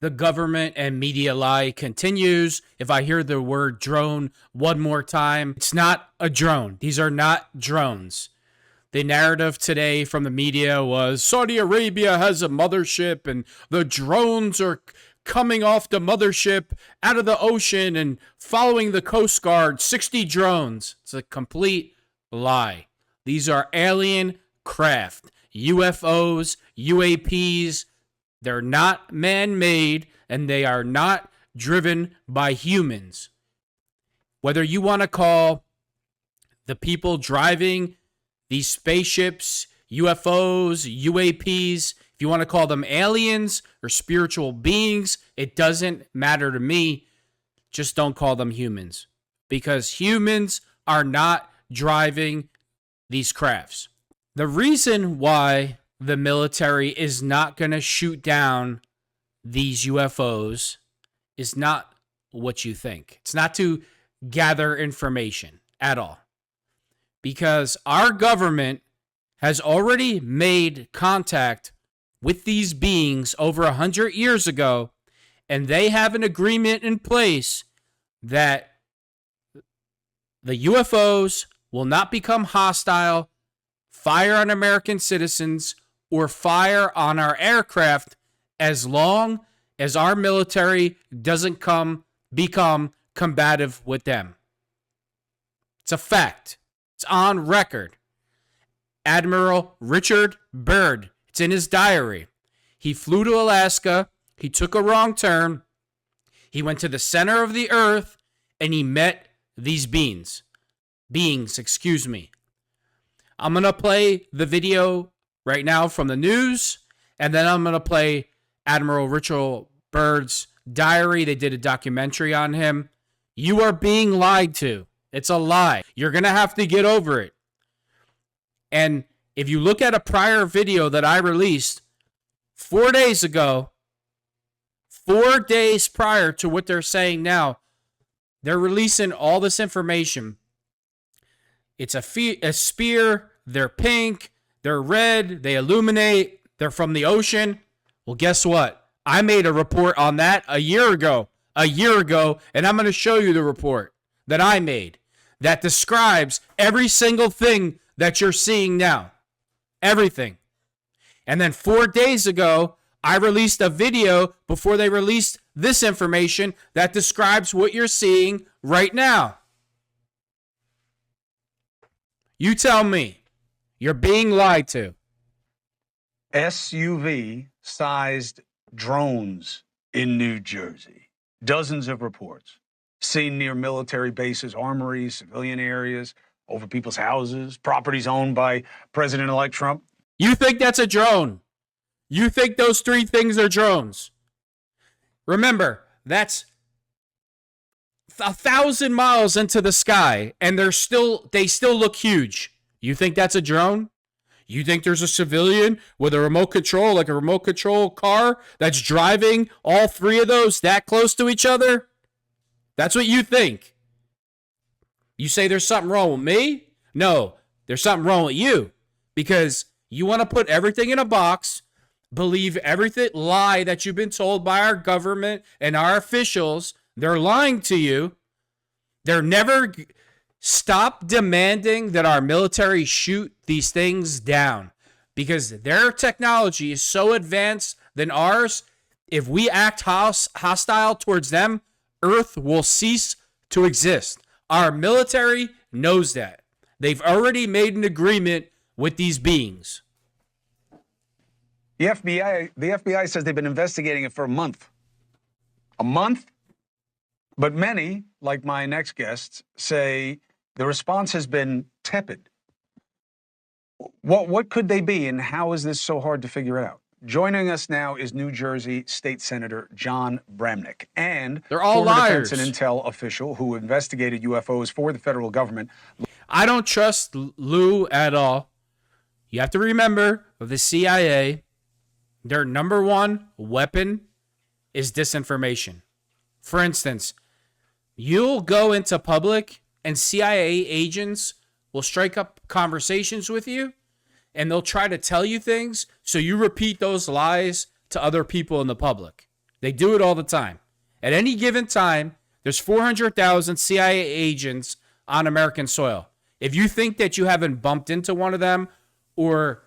The government and media lie continues. If I hear the word drone one more time, it's not a drone. These are not drones. The narrative today from the media was Saudi Arabia has a mothership and the drones are coming off the mothership out of the ocean and following the Coast Guard, 60 drones. It's a complete lie. These are alien craft, UFOs, UAPs. They're not man-made, and they are not driven by humans. Whether you want to call the people driving these spaceships, UFOs, UAPs, if you want to call them aliens or spiritual beings, it doesn't matter to me. Just don't call them humans, because humans are not driving these crafts. The reason why the military is not going to shoot down these UFOs is not what you think. It's not to gather information at all. Because our government has already made contact with these beings over 100 years ago, and they have an agreement in place that the UFOs will not become hostile, fire on American citizens, or fire on our aircraft as long as our military doesn't become combative with them. It's a fact. It's on record. Admiral Richard Byrd, it's in his diary. He flew to Alaska. He took a wrong turn. He went to the center of the earth and he met these beings. I'm going to play the video right now from the news, and then I'm going to play Admiral Richard Byrd's diary. They did a documentary on him. You are being lied to. It's a lie. You're going to have to get over it. And if you look at a prior video that I released 4 days ago, 4 days prior to what they're saying now, they're releasing all this information. It's a spear. They're pink. They're red. They illuminate. They're from the ocean. Well, guess what? I made a report on that a year ago, and I'm going to show you the report that I made that describes every single thing that you're seeing now. Everything. And then 4 days ago, I released a video before they released this information that describes what you're seeing right now. You tell me. You're being lied to. SUV-sized drones in New Jersey. Dozens of reports. Seen near military bases, armories, civilian areas, over people's houses, properties owned by President-elect Trump. You think that's a drone? You think those three things are drones? Remember, that's 1,000 miles into the sky, and they still look huge. You think that's a drone? You think there's a civilian with a remote control, like a remote control car, that's driving all three of those that close to each other? That's what you think. You say there's something wrong with me? No, there's something wrong with you. Because you want to put everything in a box, believe everything lie that you've been told by our government and our officials. They're lying to you. They're never... Stop demanding that our military shoot these things down, because their technology is so advanced than ours. If we act hostile towards them, Earth will cease to exist. Our military knows that. They've already made an agreement with these beings. The FBI says they've been investigating it for a month. A month? But many, like my next guests, say the response has been tepid. What could they be, and how is this so hard to figure out? Joining us now is New Jersey State Senator John Bramnick, and they're all former liars. Defense and Intel official who investigated UFOs for the federal government. I don't trust Lou at all. You have to remember, the CIA, their number one weapon is disinformation. For instance, you'll go into public and CIA agents will strike up conversations with you, and they'll try to tell you things so you repeat those lies to other people in the public. They do it all the time. At any given time, there's 400,000 CIA agents on American soil. If you think that you haven't bumped into one of them or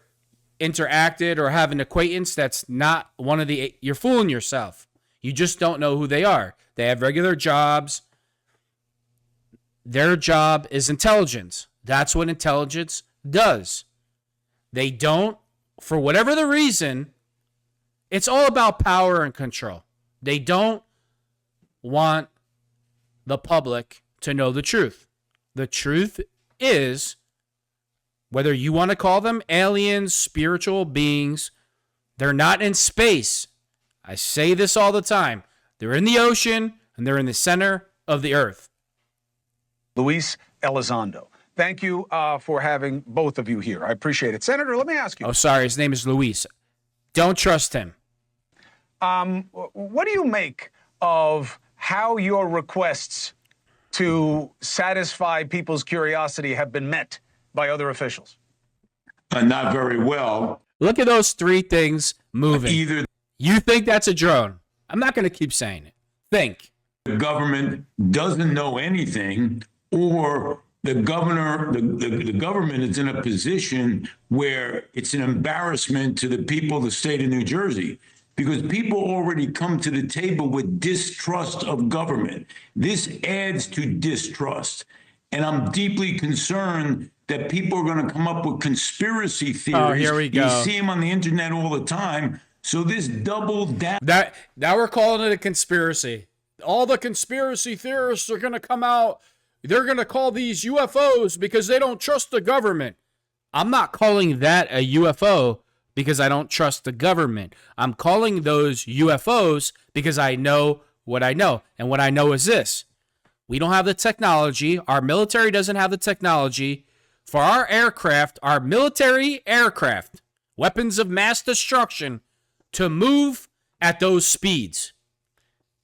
interacted or have an acquaintance that's not one of the, you're fooling yourself. You just don't know who they are. They have regular jobs. Their job is intelligence. That's what intelligence does. They don't, for whatever the reason, it's all about power and control. They don't want the public to know the truth. The truth is, whether you want to call them aliens, spiritual beings, they're not in space. I say this all the time. They're in the ocean and they're in the center of the earth. Luis Elizondo, thank you for having both of you here. I appreciate it. Senator, let me ask you. Oh, sorry. His name is Luis. Don't trust him. What do you make of how your requests to satisfy people's curiosity have been met by other officials? Not very well. Look at those three things moving. Either You think that's a drone. I'm not going to keep saying it. Think. the government doesn't know anything, or the government is in a position where it's an embarrassment to the people of the state of New Jersey, because people already come to the table with distrust of government. This adds to distrust. And I'm deeply concerned that people are going to come up with conspiracy theories. Oh, here we go. You see them on the internet all the time. So this double down. Now we're calling it a conspiracy. All the conspiracy theorists are going to come out. They're going to call these UFOs because they don't trust the government. I'm not calling that a UFO because I don't trust the government. I'm calling those UFOs because I know what I know. And what I know is this. We don't have the technology. Our military doesn't have the technology for our aircraft, our military aircraft, weapons of mass destruction, to move at those speeds.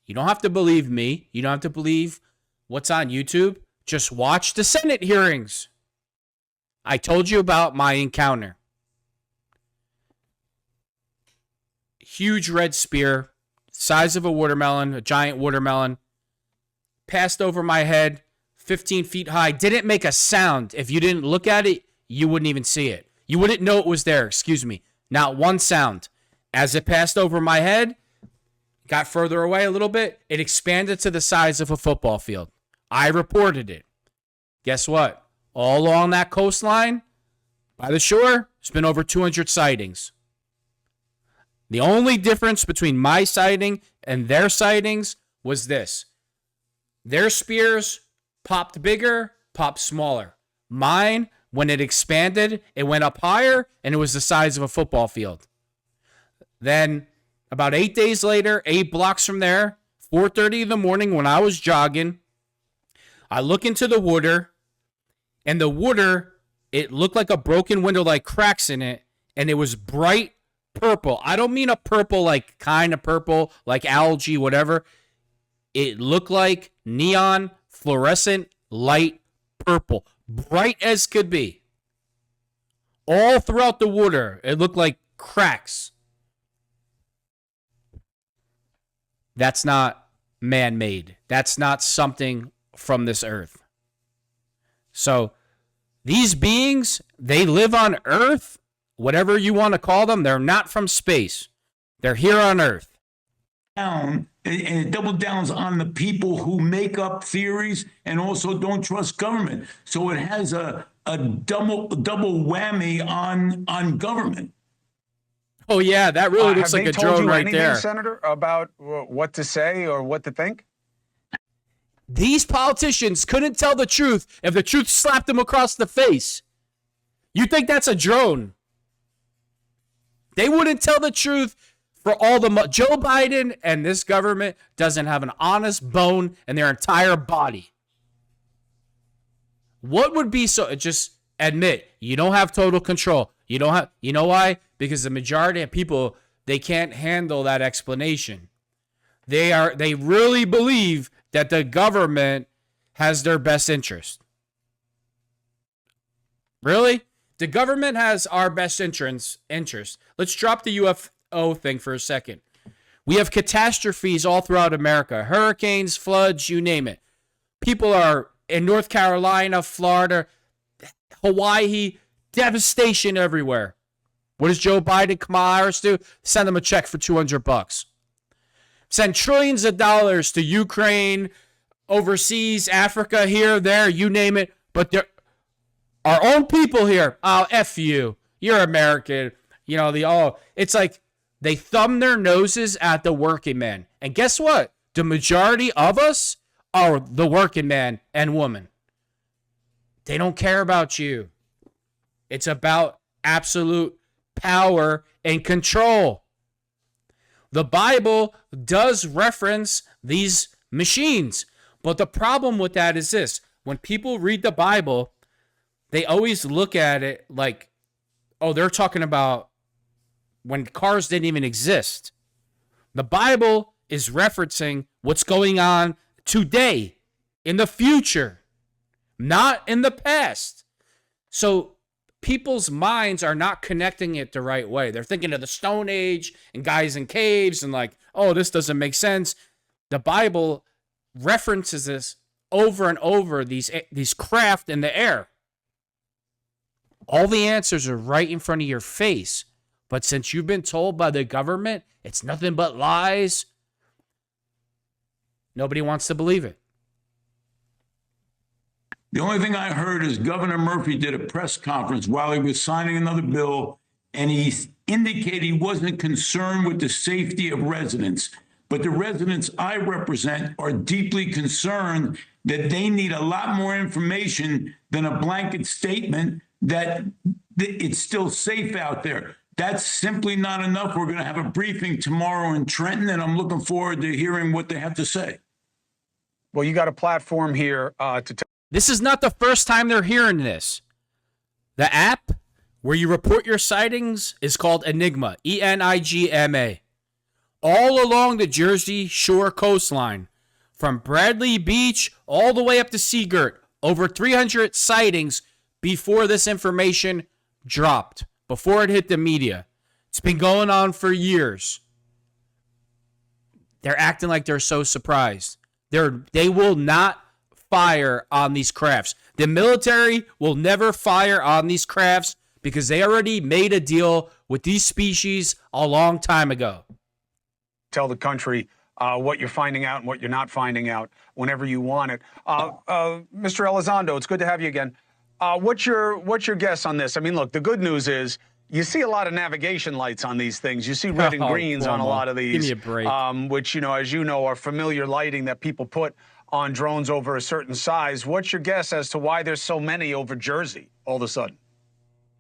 You don't have to believe me. You don't have to believe what's on YouTube. Just watch the Senate hearings. I told you about my encounter. Huge red spear, size of a watermelon, a giant watermelon, passed over my head, 15 feet high, didn't make a sound. If you didn't look at it, you wouldn't even see it. You wouldn't know it was there, excuse me. Not one sound. As it passed over my head, got further away a little bit, it expanded to the size of a football field. I reported it. Guess what? All along that coastline, by the shore, there's been over 200 sightings. The only difference between my sighting and their sightings was this. Their spears popped bigger, popped smaller. Mine, when it expanded, it went up higher, and it was the size of a football field. Then, about 8 days later, 8 blocks from there, 4:30 in the morning when I was jogging, I look into the water, and the water, it looked like a broken window, like cracks in it, and it was bright purple. I don't mean a purple, like kind of purple, like algae, whatever. It looked like neon, fluorescent, light purple, bright as could be. All throughout the water, it looked like cracks. That's not man-made. That's not something from this earth. So these beings, they live on Earth, whatever you want to call them. They're not from space. They're here on Earth. Down, and it double downs on the people who make up theories and also don't trust government. So it has a double whammy on government. Oh, yeah, that really looks like a drone right there. Have they told you anything, Senator, about what to say or what to think? These politicians couldn't tell the truth if the truth slapped them across the face. You think that's a drone? They wouldn't tell the truth for all the Joe Biden and this government doesn't have an honest bone in their entire body. What would be so? Just admit you don't have total control. You don't have. You know why? Because the majority of people, they can't handle that explanation. They really believe that the government has their best interest. Really? The government has our best interest. Let's drop the UFO thing for a second. We have catastrophes all throughout America. Hurricanes, floods, you name it. People are in North Carolina, Florida, Hawaii, devastation everywhere. What does Joe Biden, Kamala Harris do? Send them a check for $200. Send trillions of dollars to Ukraine, overseas, Africa, here, there, you name it. But our own people here, oh, F you. You're American. You know, it's like they thumb their noses at the working man. And guess what? The majority of us are the working man and woman. They don't care about you. It's about absolute power and control. The Bible does reference these machines. But the problem with that is this. When people read the Bible, they always look at it like, oh, they're talking about when cars didn't even exist. The Bible is referencing what's going on today, in the future, not in the past. So people's minds are not connecting it the right way. They're thinking of the Stone Age and guys in caves and like, oh, this doesn't make sense. The Bible references this over and over, these craft in the air. All the answers are right in front of your face. But since you've been told by the government it's nothing but lies, nobody wants to believe it. The only thing I heard is Governor Murphy did a press conference while he was signing another bill, and he indicated he wasn't concerned with the safety of residents. But the residents I represent are deeply concerned that they need a lot more information than a blanket statement that it's still safe out there. That's simply not enough. We're going to have a briefing tomorrow in Trenton, and I'm looking forward to hearing what they have to say. Well, you got a platform here to This is not the first time they're hearing this. The app where you report your sightings is called Enigma, Enigma. All along the Jersey Shore coastline, from Bradley Beach all the way up to Seagirt, over 300 sightings before this information dropped, before it hit the media. It's been going on for years. They're acting like they're so surprised. They will not fire on these crafts. The military will never fire on these crafts because they already made a deal with these species a long time ago. tell the country what you're finding out and what you're not finding out whenever you want it. Mr. Elizondo, it's good to have you again. What's your guess on this? I mean, look, the good news is you see a lot of navigation lights on these things. You see red and greens on a lot of these. Give me a break. Which, as you know, are familiar lighting that people put on drones over a certain size. What's your guess as to why there's so many over Jersey all of a sudden?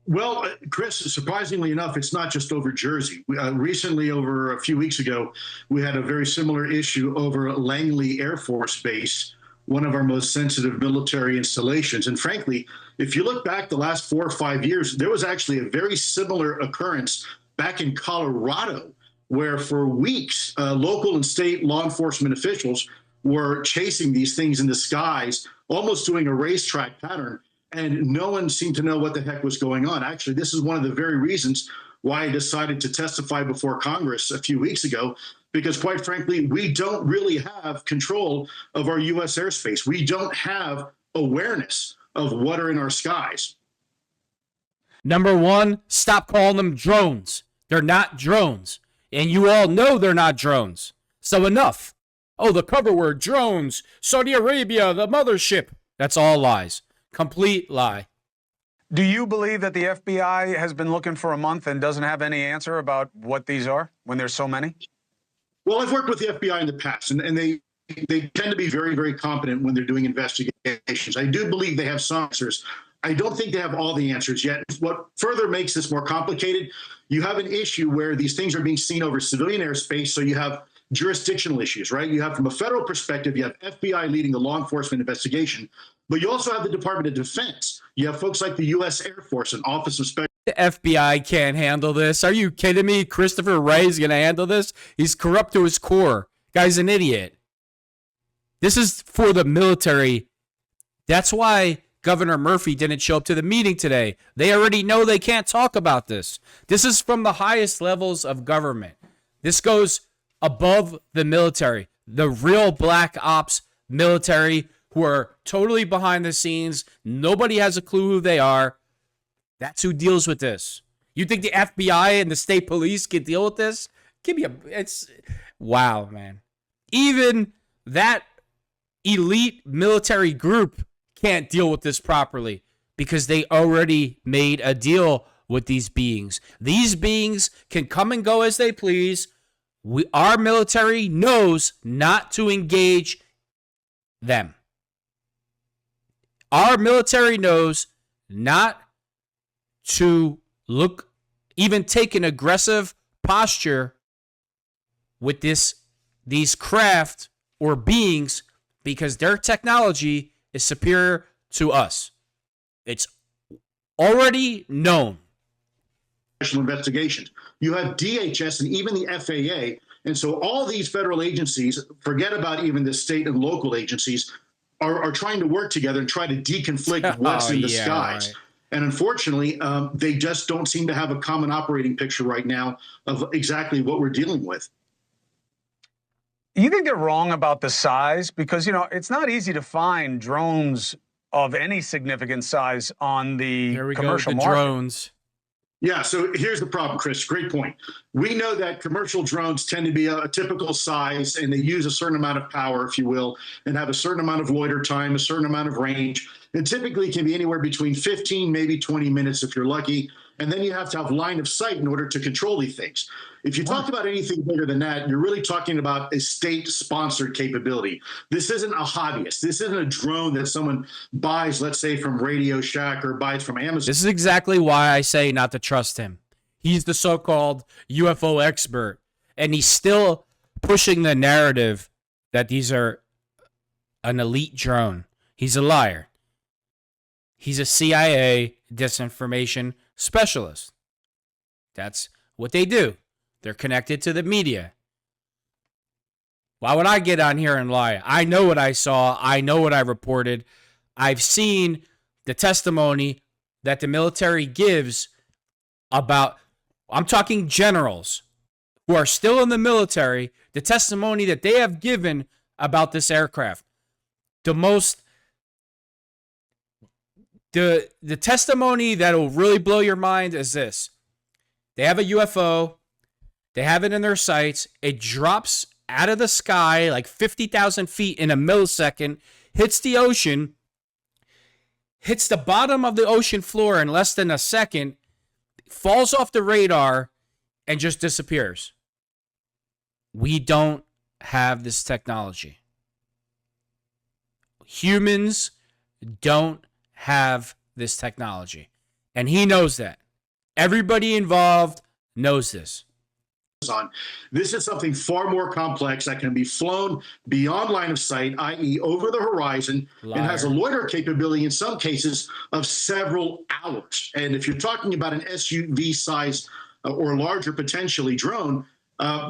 Well, Chris, surprisingly enough, it's not just over Jersey. Recently, over a few weeks ago, we had a very similar issue over Langley Air Force Base, one of our most sensitive military installations. And frankly, if you look back the last 4 or 5 years, there was actually a very similar occurrence back in Colorado, where for weeks, local and state law enforcement officials were chasing these things in the skies, almost doing a racetrack pattern. And no one seemed to know what the heck was going on. Actually, this is one of the very reasons why I decided to testify before Congress a few weeks ago, because quite frankly, we don't really have control of our U.S. airspace. We don't have awareness of what are in our skies. Number one, stop calling them drones. They're not drones. And you all know they're not drones. So enough. Oh, the cover word, drones, Saudi Arabia, the mothership. That's all lies. Complete lie. Do you believe that the FBI has been looking for a month and doesn't have any answer about what these are when there's so many? Well, I've worked with the FBI in the past, and they tend to be very, very competent when they're doing investigations. I do believe they have some answers. I don't think they have all the answers yet. What further makes this more complicated, you have an issue where these things are being seen over civilian airspace, so you have jurisdictional issues, right? You have, from a federal perspective, you have FBI leading the law enforcement investigation, but you also have the Department of Defense. You have folks like the U.S. Air Force and Office of Special. The FBI can't handle this. Are you kidding me? Christopher Wray's going to handle this? He's corrupt to his core. Guy's an idiot. This is for the military. That's why Governor Murphy didn't show up to the meeting today. They already know they can't talk about this. This is from the highest levels of government. This goes above the military, the real black ops military who are totally behind the scenes. Nobody has a clue who they are. That's who deals with this. You think the FBI and the state police can deal with this? Wow, man. Even that elite military group can't deal with this properly because they already made a deal with these beings. These beings can come and go as they please. Our military knows not to engage them. Our military knows not to even take an aggressive posture with these craft or beings because their technology is superior to us. It's already known. Investigations. You have DHS and even the FAA. And so all these federal agencies, forget about even the state and local agencies, are trying to work together and try to deconflict what's in the skies. Right. And unfortunately, they just don't seem to have a common operating picture right now of exactly what we're dealing with. You think they're wrong about the size? Because, it's not easy to find drones of any significant size on the commercial market. Drones. Yeah, so here's the problem, Chris. Great point. We know that commercial drones tend to be a typical size, and they use a certain amount of power, if you will, and have a certain amount of loiter time, a certain amount of range. It typically can be anywhere between 15, maybe 20 minutes if you're lucky. And then you have to have line of sight in order to control these things. If you talk about anything bigger than that, you're really talking about a state-sponsored capability. This isn't a hobbyist. This isn't a drone that someone buys, let's say, from Radio Shack or buys from Amazon. This is exactly why I say not to trust him. He's the so-called UFO expert, and he's still pushing the narrative that these are an elite drone. He's a liar. He's a CIA disinformation specialist. That's what they do. They're connected to the media. Why would I get on here and lie? I know what I saw. I know what I reported. I've seen the testimony that the military gives about, I'm talking generals who are still in the military, the testimony that they have given about this aircraft. The testimony that will really blow your mind is this. They have a UFO. They have it in their sights. It drops out of the sky like 50,000 feet in a millisecond, hits the ocean, hits the bottom of the ocean floor in less than a second, falls off the radar, and just disappears. We don't have this technology. Humans don't have this technology. And he knows that. Everybody involved knows this. This is something far more complex that can be flown beyond line of sight, i.e. over the horizon, and has a loiter capability in some cases of several hours. And if you're talking about an SUV size or larger potentially drone,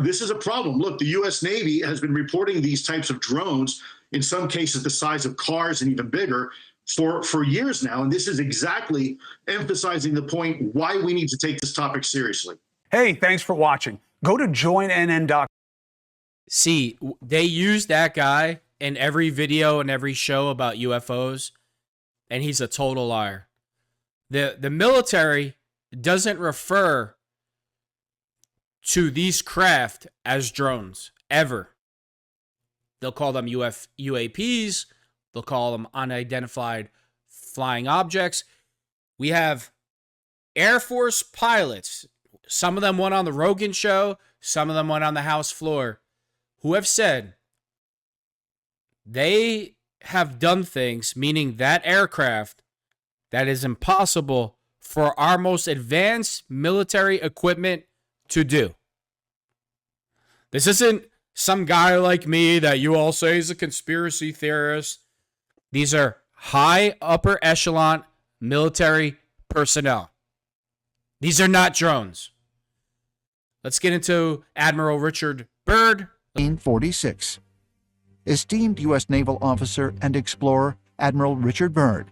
this is a problem. Look, the U.S. Navy has been reporting these types of drones, in some cases the size of cars and even bigger, for years now. And this is exactly emphasizing the point why we need to take this topic seriously. Hey, thanks for watching. Go to joinnn.com. See, they use that guy in every video and every show about UFOs, and he's a total liar. The military doesn't refer to these craft as drones, ever. They'll call them UAPs. They'll call them unidentified flying objects. We have Air Force pilots. Some of them went on the Rogan show. Some of them went on the House floor, who have said they have done things, meaning that aircraft, that is impossible for our most advanced military equipment to do. This isn't some guy like me that you all say is a conspiracy theorist. These are high upper echelon military personnel. These are not drones. Let's get into Admiral Richard Byrd. 1946. Esteemed U.S. naval officer and explorer Admiral Richard Byrd,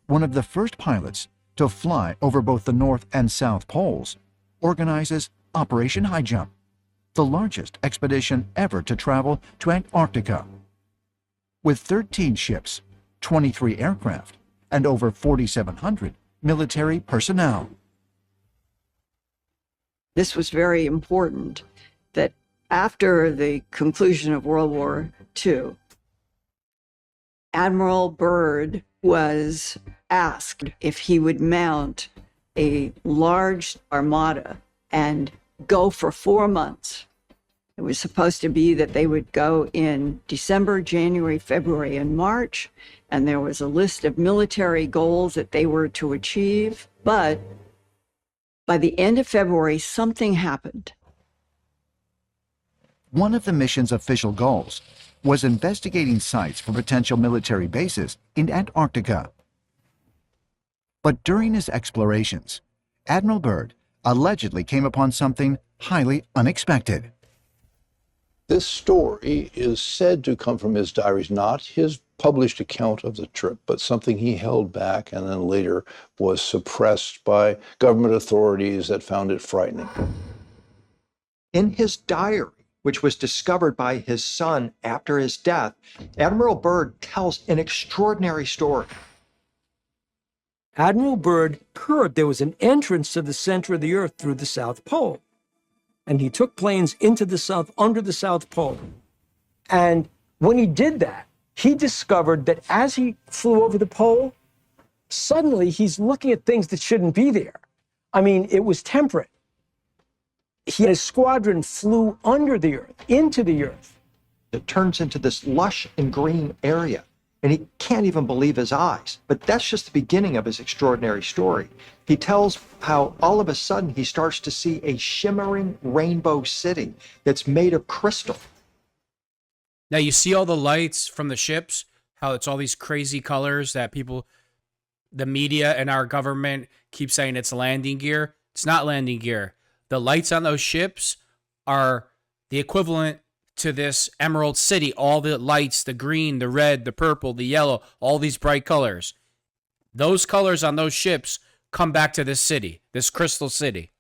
one of the first pilots to fly over both the North and South Poles, organizes Operation High Jump. the largest expedition ever to travel to Antarctica. With 13 ships, 23 aircraft, and over 4,700 military personnel. This was very important, that after the conclusion of World War II, Admiral Byrd was asked if he would mount a large armada and go for 4 months. It was supposed to be that they would go in December, January, February, and March, and there was a list of military goals that they were to achieve. But by the end of February, something happened. One of the mission's official goals was investigating sites for potential military bases in Antarctica. But during his explorations, Admiral Byrd allegedly came upon something highly unexpected. This story is said to come from his diaries, not his published account of the trip, but something he held back and then later was suppressed by government authorities that found it frightening. In his diary, which was discovered by his son after his death, Admiral Byrd tells an extraordinary story. Admiral Byrd heard there was an entrance to the center of the Earth through the South Pole. And he took planes into the South, under the South Pole. And when he did that, he discovered that as he flew over the pole, suddenly he's looking at things that shouldn't be there. I mean, it was temperate. His squadron flew under the Earth, into the Earth. It turns into this lush and green area, and he can't even believe his eyes. But that's just the beginning of his extraordinary story. He tells how all of a sudden he starts to see a shimmering rainbow city that's made of crystal. Now you see all the lights from the ships, how it's all these crazy colors that people, the media and our government keep saying it's landing gear. It's not landing gear. The lights on those ships are the equivalent to this Emerald City. All the lights, the green, the red, the purple, the yellow, all these bright colors. Those colors on those ships come back to this city, this crystal city.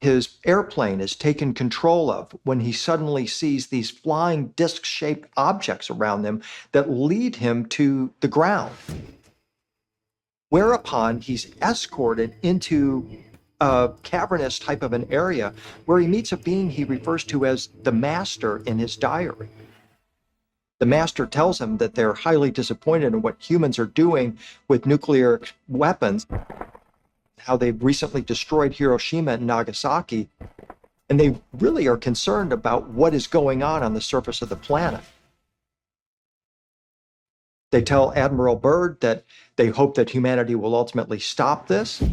His airplane is taken control of when he suddenly sees these flying disc-shaped objects around him that lead him to the ground. Whereupon he's escorted into a cavernous type of an area where he meets a being he refers to as the Master in his diary. The Master tells him that they're highly disappointed in what humans are doing with nuclear weapons, how they've recently destroyed Hiroshima and Nagasaki, and they really are concerned about what is going on the surface of the planet. They tell Admiral Byrd that they hope that humanity will ultimately stop this.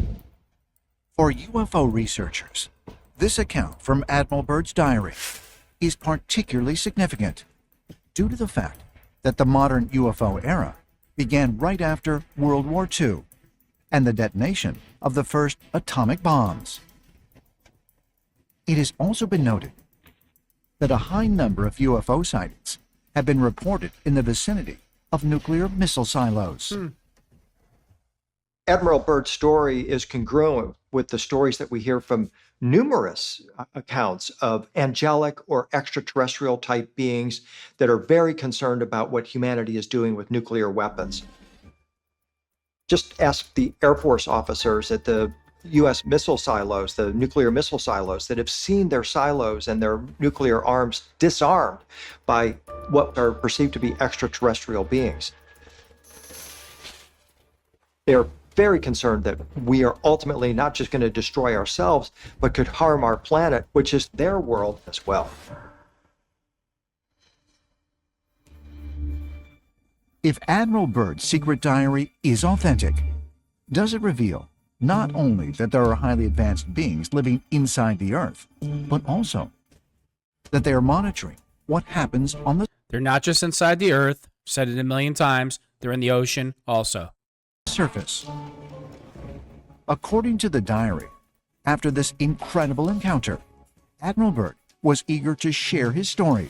For UFO researchers, this account from Admiral Byrd's diary is particularly significant due to the fact that the modern UFO era began right after World War II and the detonation of the first atomic bombs. It has also been noted that a high number of UFO sightings have been reported in the vicinity of nuclear missile silos. Admiral Byrd's story is congruent with the stories that we hear from numerous accounts of angelic or extraterrestrial type beings that are very concerned about what humanity is doing with nuclear weapons. Just ask the Air Force officers at the U.S. missile silos, the nuclear missile silos, that have seen their silos and their nuclear arms disarmed by what are perceived to be extraterrestrial beings. They're very concerned that we are ultimately not just going to destroy ourselves, but could harm our planet, which is their world as well. If Admiral Byrd's secret diary is authentic, does it reveal not only that there are highly advanced beings living inside the Earth, but also that they are monitoring what happens on the They're not just inside the Earth, said it a million times, they're in the ocean also. surface? According to the diary, after this incredible encounter, Admiral Byrd was eager to share his story,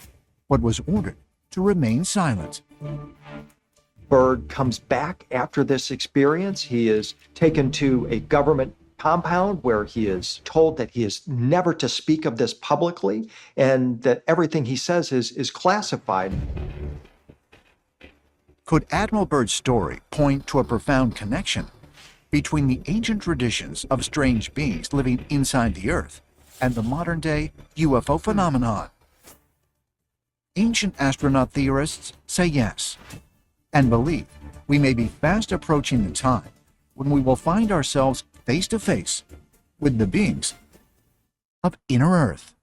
but was ordered to remain silent. Byrd comes back after this experience. He is taken to a government compound where he is told that he is never to speak of this publicly and that everything he says is classified. Could Admiral Byrd's story point to a profound connection between the ancient traditions of strange beings living inside the Earth and the modern-day UFO phenomenon? Ancient astronaut theorists say yes, and believe we may be fast approaching the time when we will find ourselves face to face with the beings of Inner Earth.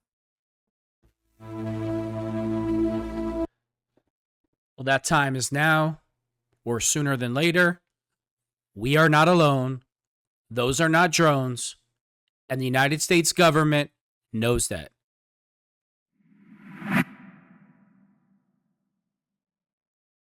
Well, that time is now, or sooner than later. We are not alone. Those are not drones. And the United States government knows that.